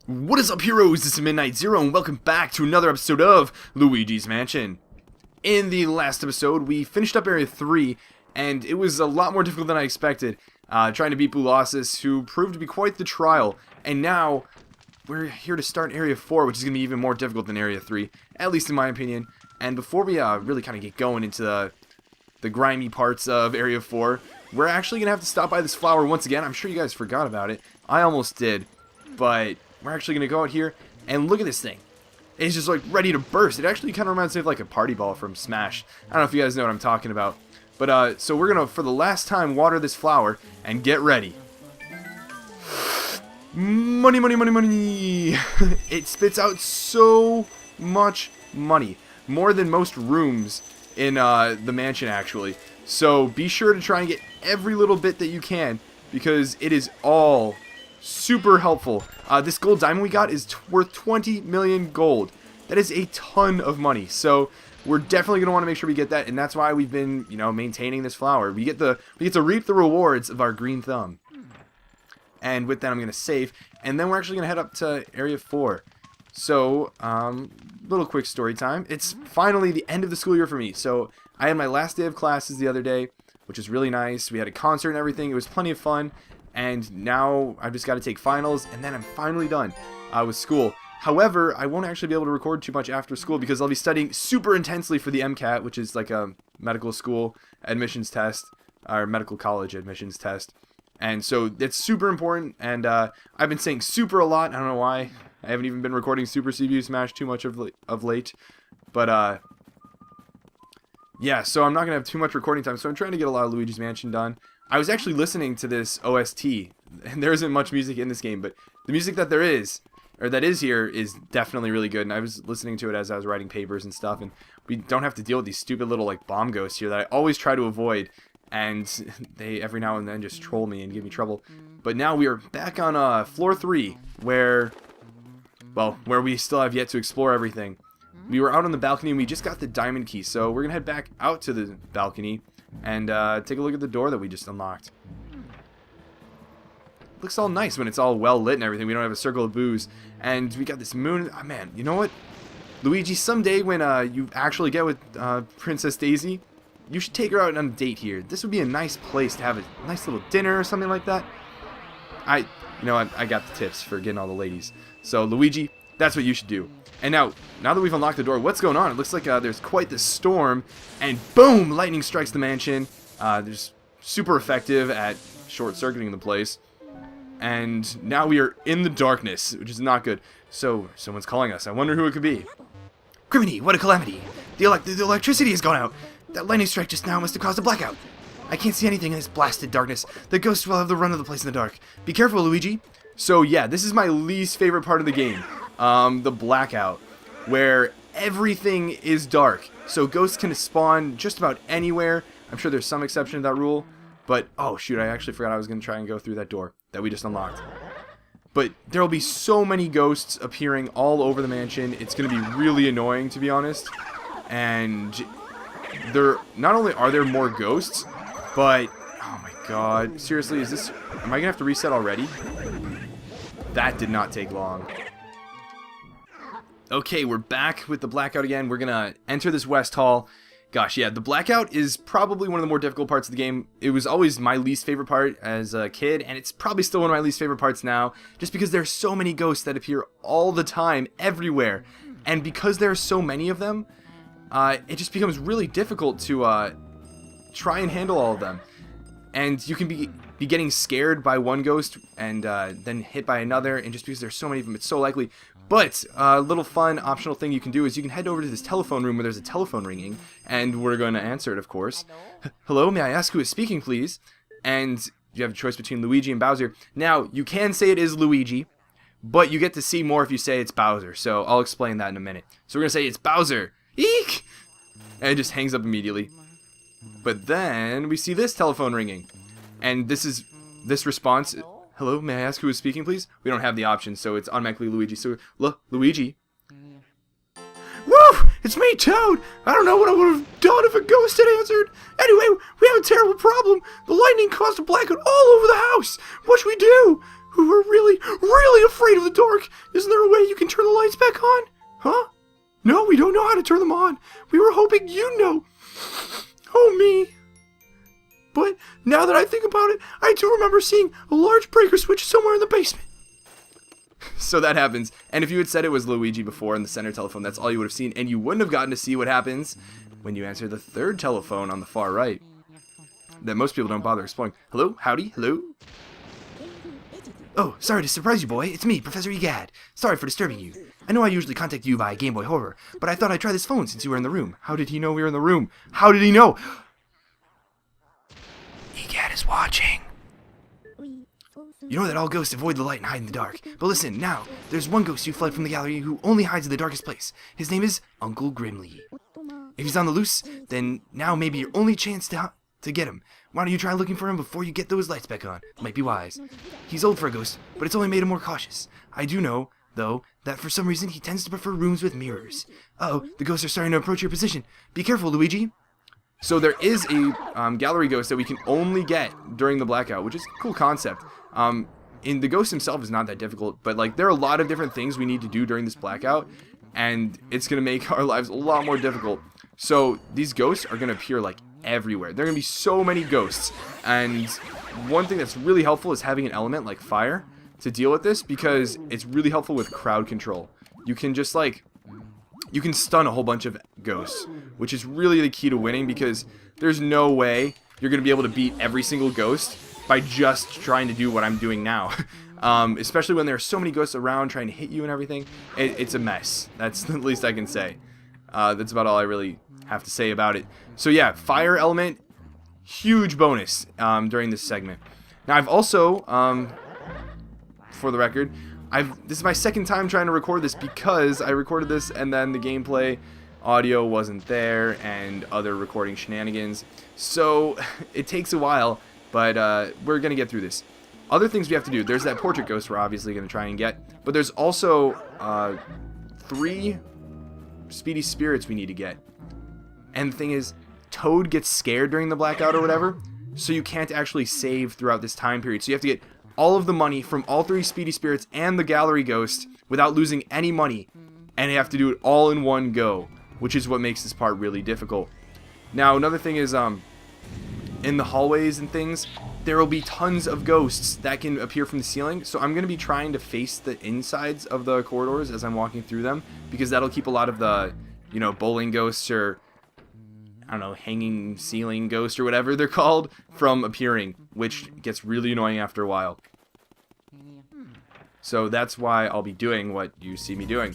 What is up, heroes? This is Midnight Zero, and welcome back to another episode of Luigi's Mansion. In the last episode, we finished up Area 3, and it was a lot more difficult than I expected, trying to beat Boolossus, who proved to be quite the trial. And now, we're here to start Area 4, which is going to be even more difficult than Area 3, at least in my opinion. And before we really kind of get going into the grimy parts of Area 4, we're actually going to have to stop by this flower once again. I'm sure you guys forgot about it. I almost did, but we're actually going to go out here and look at this thing. It's just like ready to burst. It actually kind of reminds me of like a party ball from Smash. I don't know if you guys know what I'm talking about. But so we're going to, for the last time, water this flower and get ready. Money, money, money, money. It spits out so much money. More than most rooms in the mansion, actually. So be sure to try and get every little bit that you can, because it is all super helpful. This gold diamond we got is worth 20 million gold. That is a ton of money. So we're definitely going to want to make sure we get that, and that's why we've been, maintaining this flower. We get to reap the rewards of our green thumb. And with that, I'm going to save, and then we're actually going to head up to Area 4. So, little quick story time. It's finally the end of the school year for me. So I had my last day of classes the other day, which is really nice. We had a concert and everything. It was plenty of fun. And now I've just got to take finals, and then I'm finally done with school. However, I won't actually be able to record too much after school because I'll be studying super intensely for the MCAT, which is like a medical school admissions test, or medical college admissions test. And so it's super important, and I've been saying super a lot. I don't know why. I haven't even been recording Super CPU Smash too much of late. But, yeah, so I'm not going to have too much recording time, so I'm trying to get a lot of Luigi's Mansion done. I was actually listening to this OST, and there isn't much music in this game, but the music that there is, or that is here, is definitely really good, and I was listening to it as I was writing papers and stuff, and we don't have to deal with these stupid little, like, bomb ghosts here that I always try to avoid, and they every now and then just troll me and give me trouble. But now we are back on floor 3, where we still have yet to explore everything. We were out on the balcony, and we just got the diamond key, so we're going to head back out to the balcony and take a look at the door that we just unlocked. Looks all nice when it's all well lit and everything. We don't have a circle of booze, and we got this moon. Oh man, you know what, Luigi? Someday when you actually get with Princess Daisy, you should take her out on a date here. This would be a nice place to have a nice little dinner or something like that. I got the tips for getting all the ladies. So Luigi, that's what you should do. And now that we've unlocked the door, what's going on? It looks like there's quite the storm, and boom, lightning strikes the mansion. There's super effective at short-circuiting the place. And now we are in the darkness, which is not good. So someone's calling us. I wonder who it could be. Criminy, what a calamity. The electricity has gone out. That lightning strike just now must have caused a blackout. I can't see anything in this blasted darkness. The ghosts will have the run of the place in the dark. Be careful, Luigi. So yeah, this is my least favorite part of the game. The blackout, where everything is dark. So ghosts can spawn just about anywhere. I'm sure there's some exception to that rule. But, oh shoot, I actually forgot I was going to try and go through that door that we just unlocked. But there will be so many ghosts appearing all over the mansion. It's going to be really annoying, to be honest. And not only are there more ghosts, but, oh my god, seriously, am I going to have to reset already? That did not take long. Okay, we're back with the blackout again. We're gonna enter this West Hall. Gosh, yeah, the blackout is probably one of the more difficult parts of the game. It was always my least favorite part as a kid, and it's probably still one of my least favorite parts now, just because there's so many ghosts that appear all the time, everywhere. And because there are so many of them, it just becomes really difficult to try and handle all of them. And you can be getting scared by one ghost and then hit by another, and just because there's so many of them, it's so likely. But a little fun optional thing you can do is you can head over to this telephone room where there's a telephone ringing, and we're going to answer it, of course. Hello, may I ask who is speaking, please? And you have a choice between Luigi and Bowser. Now, you can say it is Luigi, but you get to see more if you say it's Bowser, so I'll explain that in a minute. So we're going to say it's Bowser. Eek! And it just hangs up immediately. But then we see this telephone ringing, and this response. Hello, may I ask who is speaking, please? We don't have the option, so it's automatically Luigi. So, Luigi. Woo! It's me, Toad! I don't know what I would have done if a ghost had answered. Anyway, we have a terrible problem. The lightning caused a blackout all over the house. What should we do? We were really, really afraid of the dark. Isn't there a way you can turn the lights back on? Huh? No, we don't know how to turn them on. We were hoping you'd know. Oh, me. But now that I think about it, I do remember seeing a large breaker switch somewhere in the basement. So that happens. And if you had said it was Luigi before in the center telephone, that's all you would have seen. And you wouldn't have gotten to see what happens when you answer the third telephone on the far right that most people don't bother exploring. Hello? Howdy? Hello? Oh, sorry to surprise you, boy. It's me, Professor Egad. Sorry for disturbing you. I know I usually contact you by Game Boy Horror, but I thought I'd try this phone since you were in the room. How did he know we were in the room? How did he know? Egad is watching. You know that all ghosts avoid the light and hide in the dark. But listen, now, there's one ghost who fled from the gallery who only hides in the darkest place. His name is Uncle Grimly. If he's on the loose, then now may be your only chance to get him. Why don't you try looking for him before you get those lights back on? Might be wise. He's old for a ghost, but it's only made him more cautious. I do know, though, that for some reason he tends to prefer rooms with mirrors. Uh-oh, the ghosts are starting to approach your position. Be careful, Luigi. So there is a gallery ghost that we can only get during the blackout, which is a cool concept. In the ghost himself is not that difficult, but like there are a lot of different things we need to do during this blackout, and it's gonna make our lives a lot more difficult. So these ghosts are gonna appear like everywhere. There are gonna be so many ghosts, and one thing that's really helpful is having an element like fire to deal with this, because it's really helpful with crowd control. You can just like you can stun a whole bunch of ghosts, which is really the key to winning, because there's no way you're gonna be able to beat every single ghost by just trying to do what I'm doing now. Especially when there are so many ghosts around trying to hit you and everything. It's a mess. That's the least I can say. That's about all I really have to say about it. So yeah, fire element, huge bonus during this segment. Now I've also, for the record, this is my second time trying to record this, because I recorded this and then the gameplay audio wasn't there and other recording shenanigans. So it takes a while. But we're going to get through this. Other things we have to do. There's that portrait ghost we're obviously going to try and get. But there's also 3 speedy spirits we need to get. And the thing is, Toad gets scared during the blackout or whatever. So you can't actually save throughout this time period. So you have to get all of the money from all 3 speedy spirits and the gallery ghost without losing any money. And you have to do it all in one go, which is what makes this part really difficult. Now, another thing is... in the hallways and things, there will be tons of ghosts that can appear from the ceiling. So I'm going to be trying to face the insides of the corridors as I'm walking through them, because that'll keep a lot of the, you know, bowling ghosts or, I don't know, hanging ceiling ghosts or whatever they're called from appearing, which gets really annoying after a while. So that's why I'll be doing what you see me doing.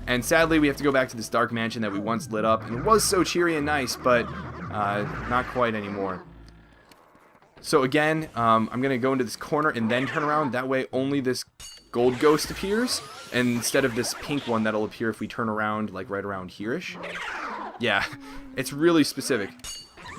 And sadly, we have to go back to this dark mansion that we once lit up, and it was so cheery and nice, but not quite anymore. So again, I'm going to go into this corner and then turn around. That way only this gold ghost appears, and instead of this pink one that'll appear if we turn around, like right around here-ish. Yeah, it's really specific.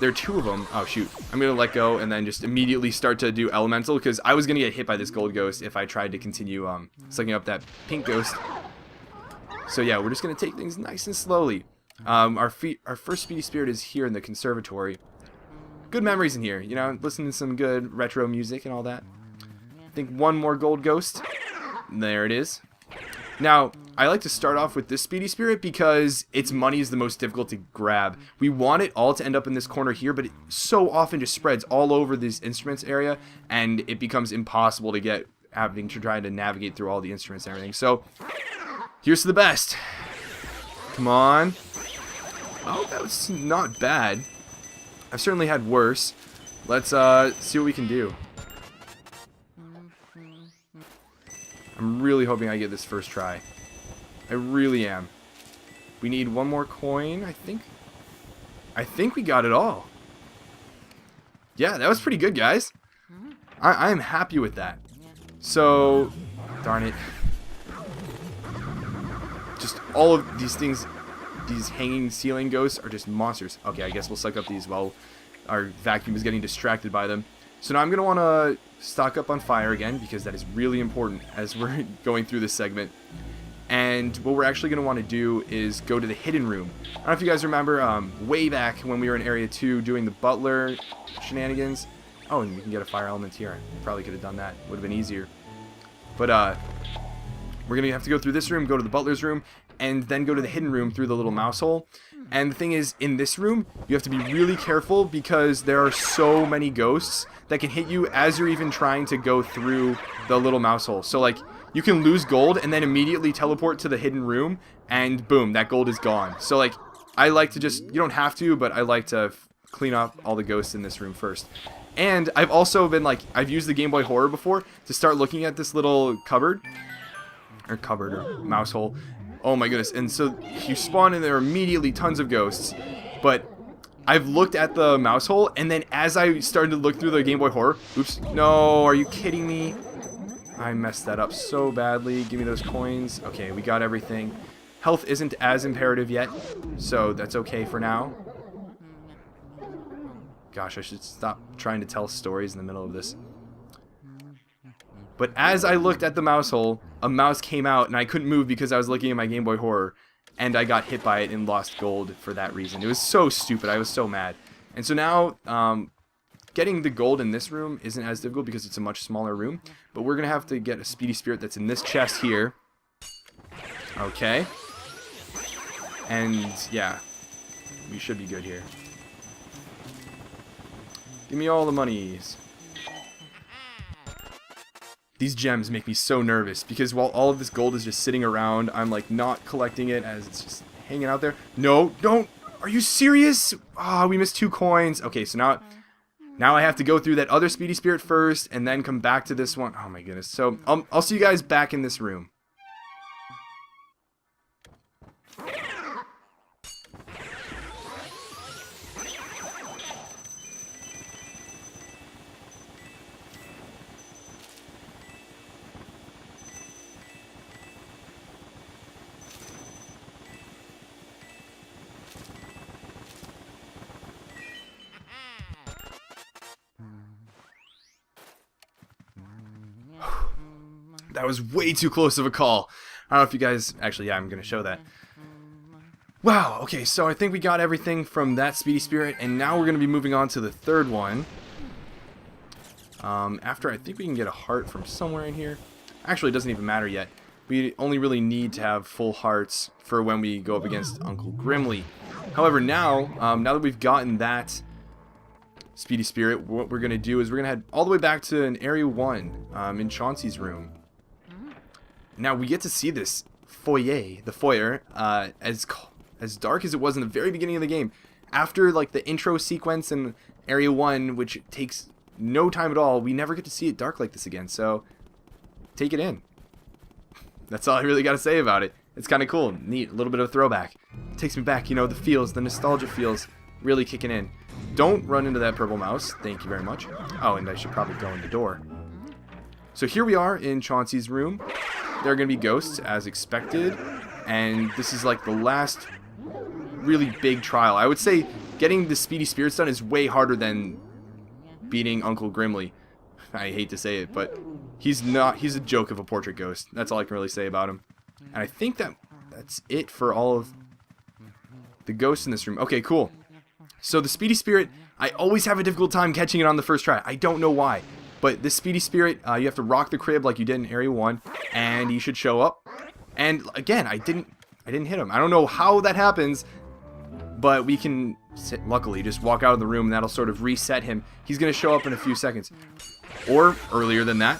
There are 2 of them. Oh, shoot. I'm going to let go and then just immediately start to do elemental, because I was going to get hit by this gold ghost if I tried to continue sucking up that pink ghost. So yeah, we're just going to take things nice and slowly. Our first speedy spirit is here in the conservatory. Good memories in here, you know, listening to some good retro music and all that. I think one more gold ghost. There it is. Now, I like to start off with this speedy spirit because its money is the most difficult to grab. We want it all to end up in this corner here, but it so often just spreads all over this instruments area, and it becomes impossible to get, having to try to navigate through all the instruments and everything. So, here's to the best. Come on. Oh, that was not bad. I've certainly had worse. Let's see what we can do. I'm really hoping I get this first try. I really am. We need one more coin, I think. I think we got it all. Yeah, that was pretty good, guys. I am happy with that. So, darn it. Just all of these things... These hanging ceiling ghosts are just monsters. Okay, I guess we'll suck up these while our vacuum is getting distracted by them. So now I'm going to want to stock up on fire again, because that is really important as we're going through this segment. And what we're actually going to want to do is go to the hidden room. I don't know if you guys remember way back when we were in Area 2 doing the butler shenanigans. Oh, and we can get a fire element here. Probably could have done that. Would have been easier. But We're going to have to go through this room, go to the butler's room, and then go to the hidden room through the little mouse hole. And the thing is, in this room, you have to be really careful because there are so many ghosts that can hit you as you're even trying to go through the little mouse hole. So, like, you can lose gold and then immediately teleport to the hidden room, and boom, that gold is gone. So, like, I like to just, you don't have to, but I like to clean up all the ghosts in this room first. And I've also been, like, I've used the Game Boy Horror before to start looking at this little cupboard or mouse hole. Oh my goodness. And so you spawn in there immediately, tons of ghosts. But I've looked at the mouse hole, and then as I started to look through the Game Boy Horror, oops, no, are you kidding me? I messed that up so badly. Give me those coins. Okay, we got everything. Health isn't as imperative yet, so that's okay for now. Gosh, I should stop trying to tell stories in the middle of this. But as I looked at the mouse hole, a mouse came out, and I couldn't move because I was looking at my Game Boy Horror, and I got hit by it and lost gold for that reason. It was so stupid. I was so mad. And so now, getting the gold in this room isn't as difficult because it's a much smaller room, but we're going to have to get a Speedy Spirit that's in this chest here. Okay. And, yeah, we should be good here. Give me all the monies. These gems make me so nervous because while all of this gold is just sitting around, I'm like not collecting it as it's just hanging out there. No, don't. Are you serious? Ah, we missed 2 coins. Okay, so now I have to go through that other Speedy Spirit first and then come back to this one. Oh my goodness. So I'll see you guys back in this room. That was way too close of a call. I don't know if you guys... Actually, yeah, I'm going to show that. Wow, okay, so I think we got everything from that Speedy Spirit, and now we're going to be moving on to the third one. After I think we can get a heart from somewhere in here. Actually, it doesn't even matter yet. We only really need to have full hearts for when we go up against Uncle Grimly. However, now that we've gotten that Speedy Spirit, what we're going to do is we're going to head all the way back to an Area 1 in Chauncey's room. Now we get to see this foyer, as dark as it was in the very beginning of the game. After like the intro sequence in Area 1, which takes no time at all, we never get to see it dark like this again. So take it in. That's all I really got to say about it. It's kind of cool, neat, a little bit of a throwback. It takes me back, you know, the feels, the nostalgia feels really kicking in. Don't run into that purple mouse. Thank you very much. Oh, and I should probably go in the door. So here we are in Chauncey's room. There are going to be ghosts, as expected, and this is like the last really big trial. I would say getting the Speedy Spirits done is way harder than beating Uncle Grimly. I hate to say it, but he's a joke of a portrait ghost. That's all I can really say about him. And I think that's it for all of the ghosts in this room. Okay, cool. So the Speedy Spirit, I always have a difficult time catching it on the first try. I don't know why. But this Speedy Spirit, you have to rock the crib like you did in Area 1, and he should show up. And again, I didn't hit him. I don't know how that happens, but we can, luckily, just walk out of the room, and that'll sort of reset him. He's going to show up in a few seconds. Or earlier than that.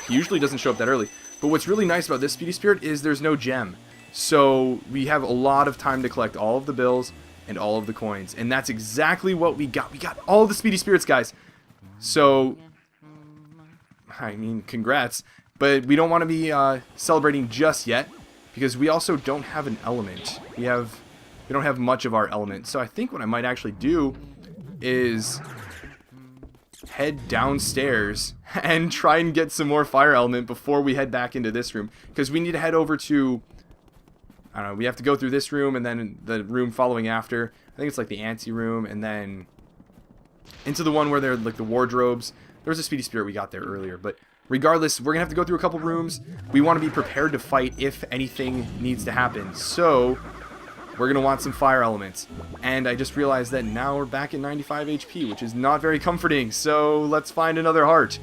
He usually doesn't show up that early. But what's really nice about this Speedy Spirit is there's no gem. So we have a lot of time to collect all of the bills and all of the coins. And that's exactly what we got. We got all the Speedy Spirits, guys. So... I mean, congrats, but we don't want to be celebrating just yet because we also don't have an element. We don't have much of our element. So I think what I might actually do is head downstairs and try and get some more fire element before we head back into this room, because we need to head over to, I don't know, we have to go through this room and then the room following after. I think it's like the ante room, and then into the one where they're like the wardrobes. There was a Speedy Spirit we got there earlier, but regardless, we're going to have to go through a couple rooms. We want to be prepared to fight if anything needs to happen. So, we're going to want some fire elements. And I just realized that now we're back at 95 HP, which is not very comforting. So, let's find another heart.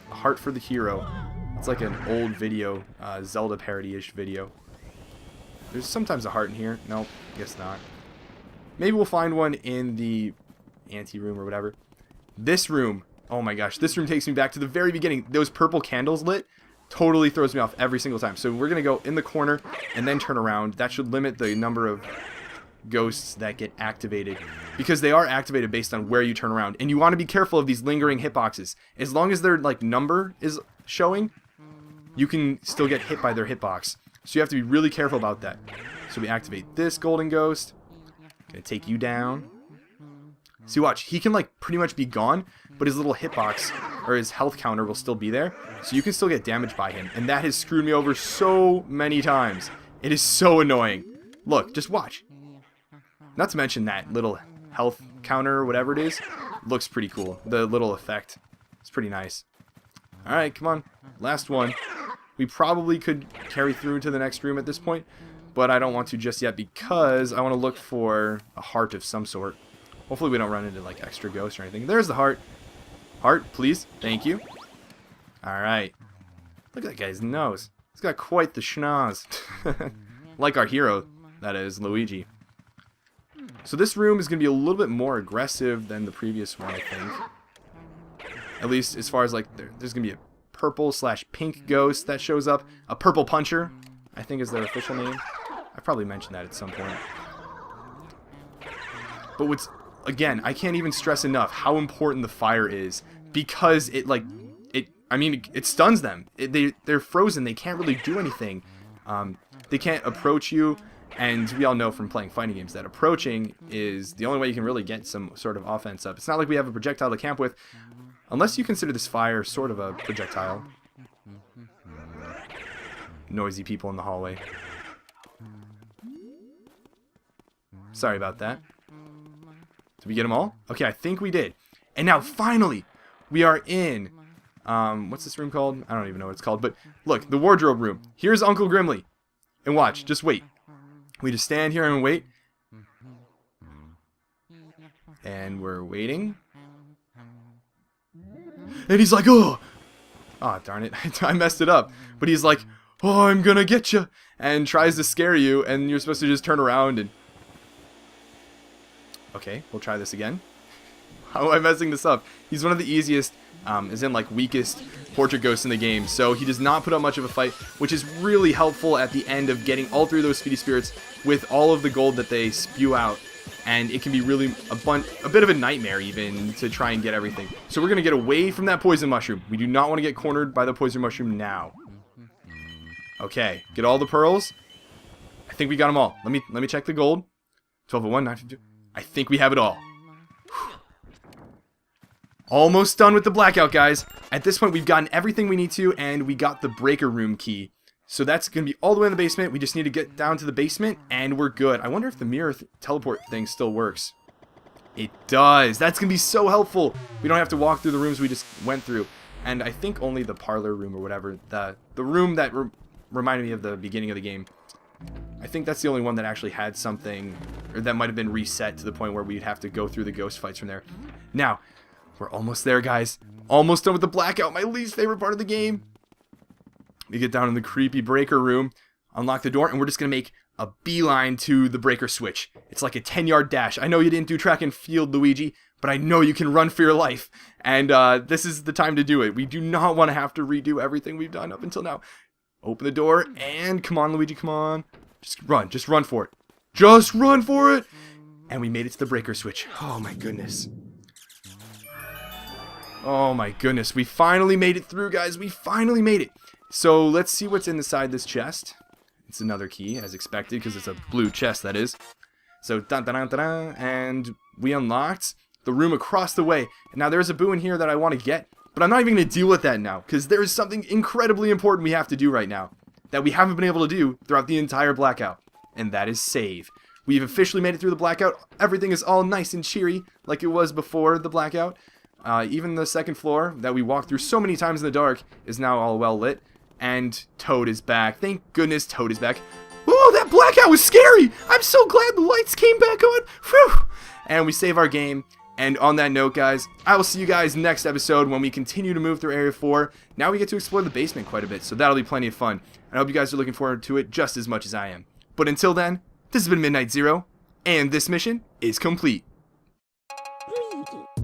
A heart for the hero. It's like an old video, Zelda parody-ish video. There's sometimes a heart in here. Nope, guess not. Maybe we'll find one in the ante-room or whatever. This room, oh my gosh, this room takes me back to the very beginning. Those purple candles lit totally throws me off every single time. So we're going to go in the corner and then turn around. That should limit the number of ghosts that get activated, because they are activated based on where you turn around. And you want to be careful of these lingering hitboxes. As long as their like number is showing, you can still get hit by their hitbox. So you have to be really careful about that. So we activate this golden ghost. Gonna take you down. See, watch. He can like pretty much be gone, but his little hitbox or his health counter will still be there. So you can still get damaged by him. And that has screwed me over so many times. It is so annoying. Look, just watch. Not to mention that little health counter or whatever it is. Looks pretty cool. The little effect. It's pretty nice. Alright, come on. Last one. We probably could carry through to the next room at this point, but I don't want to just yet because I want to look for a heart of some sort. Hopefully we don't run into like extra ghosts or anything. There's the heart. Heart, please. Thank you. Alright. Look at that guy's nose. He's got quite the schnoz. Like our hero, that is, Luigi. So this room is going to be a little bit more aggressive than the previous one, I think. At least as far as like, there's going to be a purple/pink ghost that shows up. A purple puncher, I think is their official name. I probably mentioned that at some point. But what's, again, I can't even stress enough how important the fire is, because it like, I mean, it stuns them. They're frozen. They can't really do anything. They can't approach you. And we all know from playing fighting games that approaching is the only way you can really get some sort of offense up. It's not like we have a projectile to camp with, unless you consider this fire sort of a projectile. Noisy people in the hallway. Sorry about that. Did we get them all? Okay, I think we did. And now, finally, we are in... what's this room called? I don't even know what it's called. But look, the wardrobe room. Here's Uncle Grimly. And watch, just wait. We just stand here and wait. And we're waiting. And he's like, oh! Oh, darn it. I messed it up. But he's like, oh, I'm gonna get you. And tries to scare you. And you're supposed to just turn around and... Okay, we'll try this again. How am I messing this up? He's one of the easiest, as in like weakest portrait ghosts in the game. So he does not put up much of a fight, which is really helpful at the end of getting all three of those speedy spirits with all of the gold that they spew out. And it can be really a bit of a nightmare even to try and get everything. So we're going to get away from that poison mushroom. We do not want to get cornered by the poison mushroom now. Okay, get all the pearls. I think we got them all. Let me check the gold. 1201, 952. I think we have it all. Almost done with the blackout, guys. At this point, we've gotten everything we need to, and we got the breaker room key. So that's going to be all the way in the basement. We just need to get down to the basement, and we're good. I wonder if the mirror teleport thing still works. It does. That's going to be so helpful. We don't have to walk through the rooms we just went through. And I think only the parlor room or whatever, the room that reminded me of the beginning of the game, I think that's the only one that actually had something, or that might have been reset to the point where we'd have to go through the ghost fights from there. Now, we're almost there, guys. Almost done with the blackout, my least favorite part of the game. We get down in the creepy breaker room, unlock the door, and we're just going to make a beeline to the breaker switch. It's like a 10-yard dash. I know you didn't do track and field, Luigi, but I know you can run for your life. And this is the time to do it. We do not want to have to redo everything we've done up until now. Open the door, and come on, Luigi, come on. Just run for it. Just run for it! And we made it to the breaker switch. Oh my goodness. Oh my goodness, we finally made it through, guys. We finally made it. So let's see what's inside this chest. It's another key, as expected, because it's a blue chest, that is. So, and we unlocked the room across the way. And now there's a boo in here that I want to get, but I'm not even going to deal with that now, because there is something incredibly important we have to do right now that we haven't been able to do throughout the entire blackout, and that is save. We've officially made it through the blackout. Everything is all nice and cheery, like it was before the blackout. Even the second floor that we walked through so many times in the dark is now all well lit. And Toad is back. Thank goodness Toad is back. Oh, that blackout was scary! I'm so glad the lights came back on! Whew! And we save our game. And on that note, guys, I will see you guys next episode when we continue to move through Area 4. Now we get to explore the basement quite a bit, so that'll be plenty of fun. I hope you guys are looking forward to it just as much as I am. But until then, this has been Midnight Zero, and this mission is complete. Luigi.